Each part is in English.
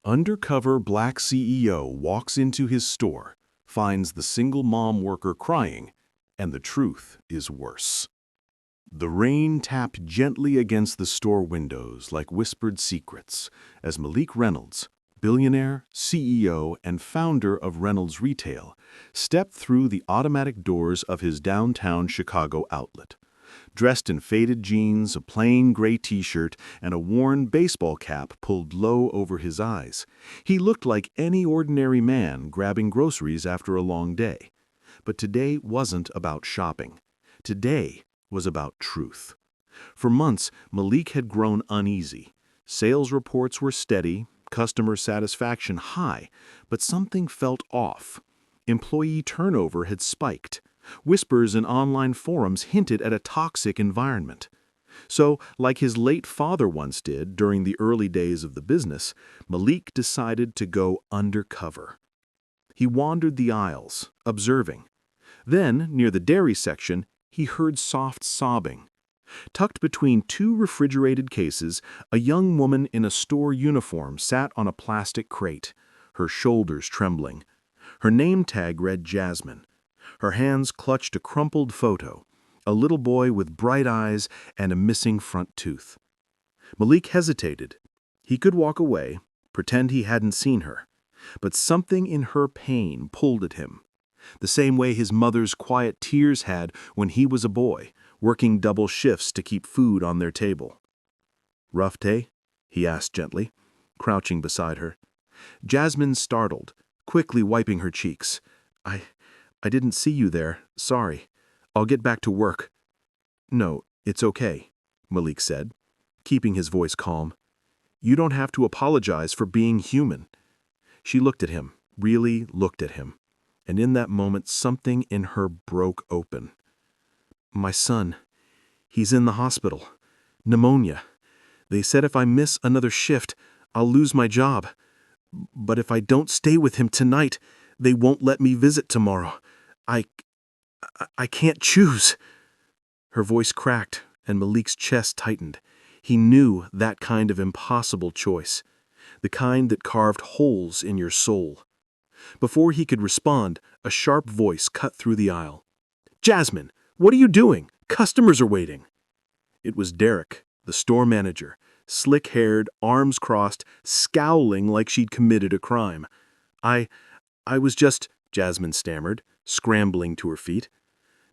Undercover black CEO walks into his store, finds the single mom worker crying, and the truth is worse. The rain tapped gently against the store windows like whispered secrets as Malik Reynolds, billionaire, CEO, and founder of Reynolds Retail, stepped through the automatic doors of his downtown Chicago outlet. Dressed in faded jeans, a plain gray t-shirt, and a worn baseball cap pulled low over his eyes, he looked like any ordinary man grabbing groceries after a long day. But today wasn't about shopping. Today was about truth. For months, Malik had grown uneasy. Sales reports were steady, customer satisfaction high, but something felt off. Employee turnover had spiked. Whispers in online forums hinted at a toxic environment. So, like his late father once did during the early days of the business, Malik decided to go undercover. He wandered the aisles, observing. Then, near the dairy section, he heard soft sobbing. Tucked between two refrigerated cases, a young woman in a store uniform sat on a plastic crate, her shoulders trembling. Her name tag read Jasmine. Her hands clutched a crumpled photo, a little boy with bright eyes and a missing front tooth. Malik hesitated. He could walk away, pretend he hadn't seen her. But something in her pain pulled at him. The same way his mother's quiet tears had when he was a boy, working double shifts to keep food on their table. "Rough day?" he asked gently, crouching beside her. Jasmine startled, quickly wiping her cheeks. I didn't see you there. Sorry. I'll get back to work." "No, it's okay," Malik said, keeping his voice calm. "You don't have to apologize for being human." She looked at him, really looked at him, and in that moment something in her broke open. "My son, he's in the hospital. Pneumonia. They said if I miss another shift, I'll lose my job. But if I don't stay with him tonight, they won't let me visit tomorrow. I can't choose." Her voice cracked, and Malik's chest tightened. He knew that kind of impossible choice, the kind that carved holes in your soul. Before he could respond, a sharp voice cut through the aisle. "Jasmine, what are you doing? Customers are waiting." It was Derek, the store manager, slick-haired, arms crossed, scowling like she'd committed a crime. I was just," Jasmine stammered, scrambling to her feet.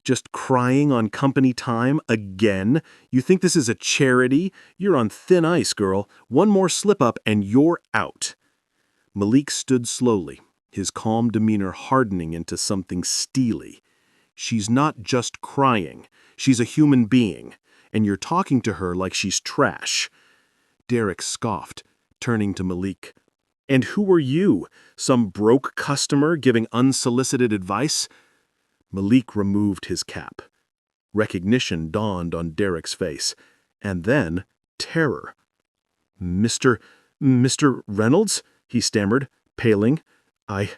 "Just crying on company time again? You think this is a charity? You're on thin ice, girl. One more slip-up and you're out." Malik stood slowly, his calm demeanor hardening into something steely. "She's not just crying. She's a human being, and you're talking to her like she's trash." Derek scoffed, turning to Malik. "And who are you? Some broke customer giving unsolicited advice?" Malik removed his cap. Recognition dawned on Derek's face, and then terror. Mr. Reynolds?" he stammered, paling. I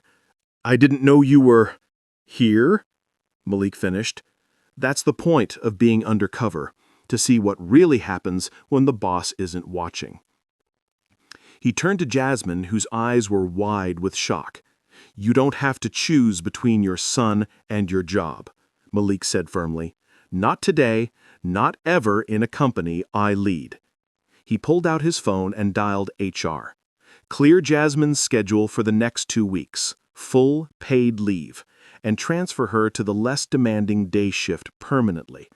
didn't know you were here," Malik finished. "That's the point of being undercover, to see what really happens when the boss isn't watching." He turned to Jasmine, whose eyes were wide with shock. "You don't have to choose between your son and your job," Malik said firmly. "Not today, not ever in a company I lead." He pulled out his phone and dialed HR. "Clear Jasmine's schedule for the next 2 weeks, full paid leave, and transfer her to the less demanding day shift permanently.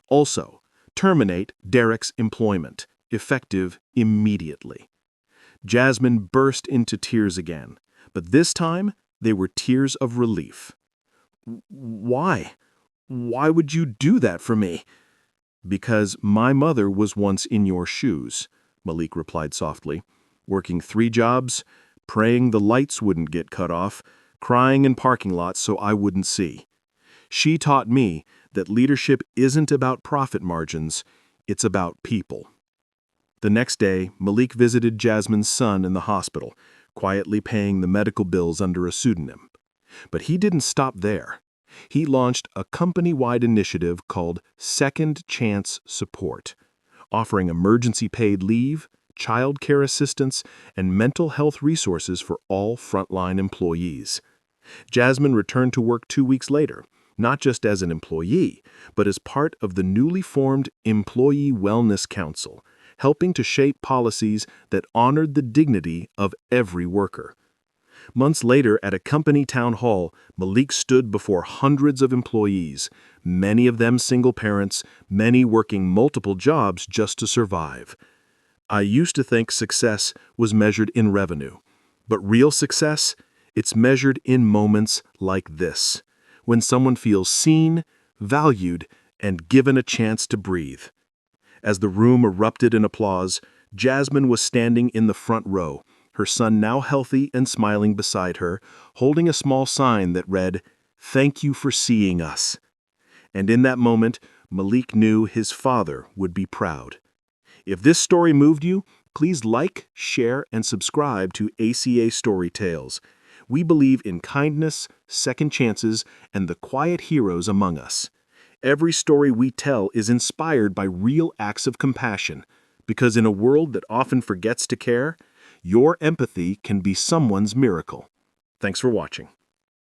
Also, terminate Derek's employment, effective immediately." Jasmine burst into tears again, but this time they were tears of relief. Why? Why would you do that for me?" "Because my mother was once in your shoes," Malik replied softly, "working 3 jobs, praying the lights wouldn't get cut off, crying in parking lots so I wouldn't see. She taught me that leadership isn't about profit margins, it's about people." The next day, Malik visited Jasmine's son in the hospital, quietly paying the medical bills under a pseudonym. But he didn't stop there. He launched a company-wide initiative called Second Chance Support, offering emergency paid leave, childcare assistance, and mental health resources for all frontline employees. Jasmine returned to work 2 weeks later, not just as an employee, but as part of the newly formed Employee Wellness Council, helping to shape policies that honored the dignity of every worker. Months later, at a company town hall, Malik stood before hundreds of employees, many of them single parents, many working multiple jobs just to survive. I used to think success was measured in revenue, but real success, it's measured in moments like this, when someone feels seen, valued, and given a chance to breathe. As the room erupted in applause, Jasmine was standing in the front row, her son now healthy and smiling beside her, holding a small sign that read, "Thank you for seeing us." And in that moment, Malik knew his father would be proud. If this story moved you, please like, share, and subscribe to ACA Story Tales. We believe in kindness, second chances, and the quiet heroes among us. Every story we tell is inspired by real acts of compassion, because in a world that often forgets to care, your empathy can be someone's miracle. Thanks for watching.